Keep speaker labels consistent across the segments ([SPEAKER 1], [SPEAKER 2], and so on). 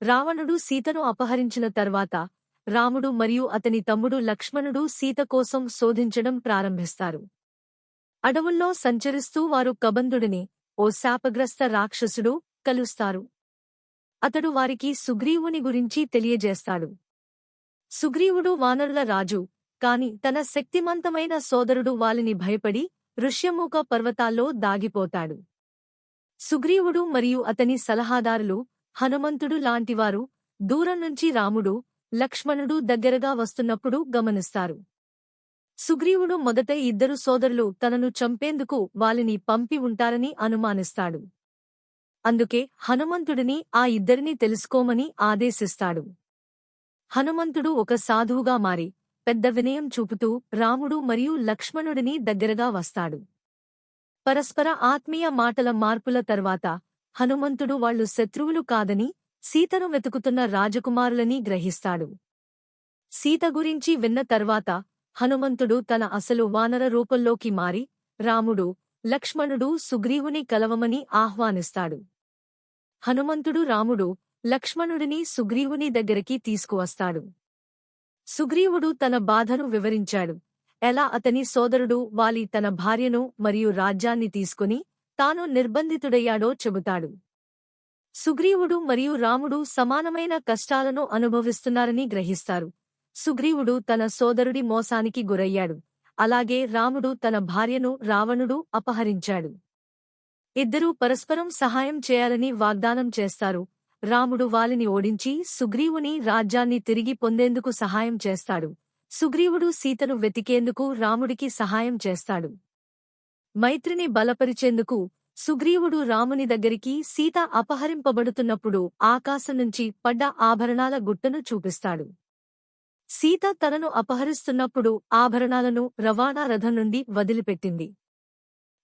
[SPEAKER 1] రావణుడు సీతను అపహరించిన తర్వాత రాముడు మరియు అతని తమ్ముడు లక్ష్మణుడు సీత కోసం శోధించడం ప్రారంభిస్తారు. అడవుల్లో సంచరిస్తూ వారు కబంధుడిని, ఓ శాపగ్రస్త రాక్షసుడు, కలుస్తారు. అతడు వారికి సుగ్రీవుని గురించి తెలియజేస్తాడు. సుగ్రీవుడు వానరుల రాజు, కాని తన శక్తిమంతమైన సోదరుడు వాలిని భయపడి ఋష్యమూక పర్వతాల్లో దాగిపోతాడు. సుగ్రీవుడు మరియు అతని సలహాదారులు, హనుమంతుడు లాంటివారు దూరం నుంచి రాముడు, లక్ష్మణుడు దగ్గరగా వస్తున్నప్పుడు గమనిస్తారు. సుగ్రీవుడు మొదట ఇద్దరు సోదరులు తనను చంపేందుకు వాలిని పంపి ఉంటారని అనుమానిస్తాడు. అందుకే హనుమంతుడిని ఆ ఇద్దరిని తెలుసుకోమని ఆదేశిస్తాడు. హనుమంతుడు ఒక సాధువుగా మారి పెద్ద వినయం చూపుతూ రాముడు మరియు లక్ష్మణుడిని దగ్గరగా వస్తాడు. పరస్పర ఆత్మీయ మాటల మార్పుల తర్వాత హనుమంతుడు వాళ్లు శత్రువులు కాదని, సీతను వెతుకుతున్న రాజకుమారులని గ్రహిస్తాడు. సీత గురించి విన్న తర్వాత హనుమంతుడు తన అసలు వానర రూపంలోకి మారి రాముడు, లక్ష్మణుడు సుగ్రీవుని కలవమని ఆహ్వానిస్తాడు. హనుమంతుడు రాముడు, లక్ష్మణుడిని సుగ్రీవుని దగ్గరికి తీసుకువస్తాడు. సుగ్రీవుడు తన బాధను వివరించాడు. ఎలా అతని సోదరుడు వాలి తన భార్యను మరియు రాజ్యాన్ని తీసుకుని తాను నిర్బంధితుడయ్యాడో చెబుతాడు. సుగ్రీవుడు మరియు రాముడు సమానమైన కష్టాలను అనుభవిస్తున్నారని గ్రహిస్తారు. సుగ్రీవుడు తన సోదరుడి మోసానికి గురయ్యాడు. అలాగే రాముడు తన భార్యను రావణుడు అపహరించాడు. ఇద్దరూ పరస్పరం సహాయం చేయాలని వాగ్దానం చేస్తారు. రాముడు వాలిని ఓడించి సుగ్రీవుని రాజ్యాన్ని తిరిగి పొందేందుకు సహాయం చేస్తాడు. సుగ్రీవుడు సీతను వెతికేందుకు రాముడికి సహాయం చేస్తాడు. మైత్రిని బలపరిచేందుకు సుగ్రీవుడు రాముని దగ్గరికి సీత అపహరింపబడుతున్నప్పుడు ఆకాశం నుంచి పడ్డ ఆభరణాల గుట్టను చూపిస్తాడు. సీత తనను అపహరిస్తున్నప్పుడు ఆభరణాలను రవాణా రథం నుండి వదిలిపెట్టింది.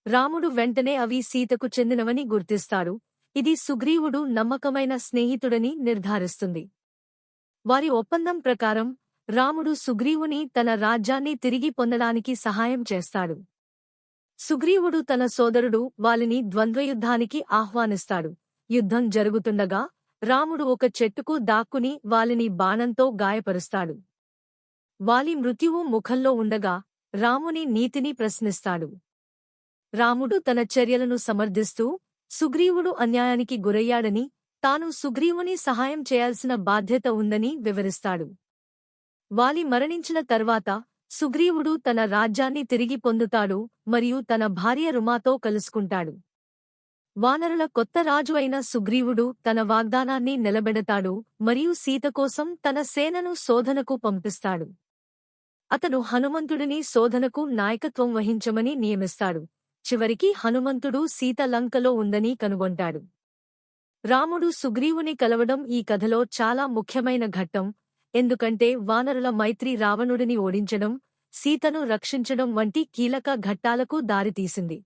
[SPEAKER 1] రాముడు వెంటనే అవి సీతకు చెందినవని గుర్తిస్తాడు. ఇది సుగ్రీవుడు నమ్మకమైన స్నేహితుడని నిర్ధారిస్తుంది. వారి ఒప్పందం ప్రకారం రాముడు సుగ్రీవుని తన రాజ్యాన్ని తిరిగి పొందడానికి సహాయం చేస్తాడు. సుగ్రీవుడు తన సోదరుడు వాలిని ద్వంద్వయుద్ధానికి ఆహ్వానిస్తాడు. యుద్ధం జరుగుతుండగా రాముడు ఒక చెట్టుకు దాక్కుని వాలిని బాణంతో గాయపరుస్తాడు. వాలి మృత్యువు ముఖంలో ఉండగా రాముని నీతిని ప్రశ్నిస్తాడు. రాముడు తన చర్యలను సమర్థిస్తూ సుగ్రీవుడు అన్యాయానికి గురయ్యాడని, తాను సుగ్రీవుని సహాయం చేయాల్సిన బాధ్యత ఉందని వివరిస్తాడు. వాలి మరణించిన తర్వాత సుగ్రీవుడు తన రాజ్యాన్ని తిరిగి పొందుతాడు మరియు తన భార్య రుమాతో కలుసుకుంటాడు. వానరుల కొత్త రాజు అయిన సుగ్రీవుడు తన వాగ్దానాన్ని నిలబెడతాడు మరియు సీత కోసం తన సేనను శోధనకు పంపిస్తాడు. అతను హనుమంతుడిని శోధనకు నాయకత్వం వహించమని నియమిస్తాడు. చివరికి హనుమంతుడు సీత లంకలో ఉందని కనుగొంటాడు. రాముడు సుగ్రీవుని కలవడం ఈ కథలో చాలా ముఖ్యమైన ఘట్టం. ఎందుకంటే వానరుల మైత్రి రావణుడిని ఓడించడం, సీతను రక్షించడం వంటి కీలక ఘట్టాలకు దారితీసింది.